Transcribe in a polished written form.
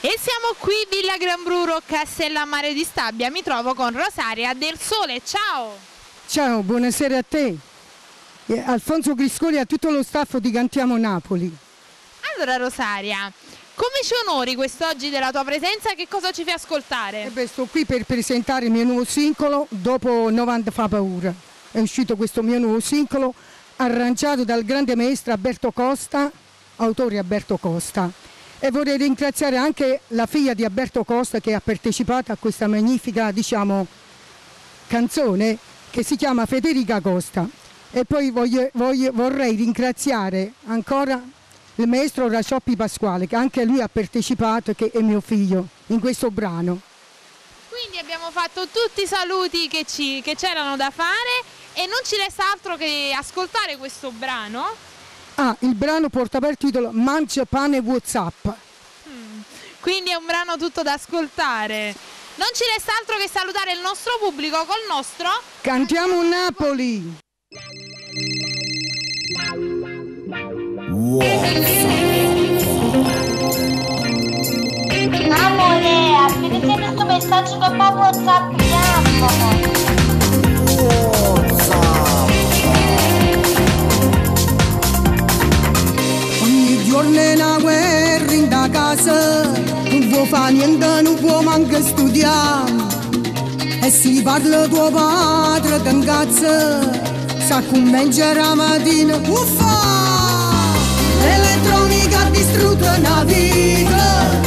E siamo qui, Villa Gran Bruro, Castellammare di Stabia. Mi trovo con Rosaria del Sole. Ciao! Ciao, buonasera a te. Alfonso Griscoli e a tutto lo staff di Cantiamo Napoli. Allora Rosaria, come ci onori quest'oggi della tua presenza? Che cosa ci fai ascoltare? Sto qui per presentare il mio nuovo singolo, Dopo 90 fa paura. È uscito questo mio nuovo singolo, arrangiato dal grande maestro Alberto Costa, autore Alberto Costa. E vorrei ringraziare anche la figlia di Alberto Costa che ha partecipato a questa magnifica, canzone che si chiama Federica Costa. E poi vorrei ringraziare ancora il maestro Racioppi Pasquale, che anche lui ha partecipato, che è mio figlio, in questo brano. Quindi abbiamo fatto tutti i saluti che c'erano da fare e non ci resta altro che ascoltare questo brano. Il brano porta per titolo Mangia pane WhatsApp. Quindi è un brano tutto da ascoltare. Non ci resta altro che salutare il nostro pubblico col nostro Cantiamo Napoli! Amore, appena questo messaggio che fa WhatsApp, Ogni giorno è una guerra in da casa, non può fare niente, non può manco studiare. E si parla tuo padre che incazza, sa come mangiare la mattina, uffa! L'elettronica ha distrutto una vita.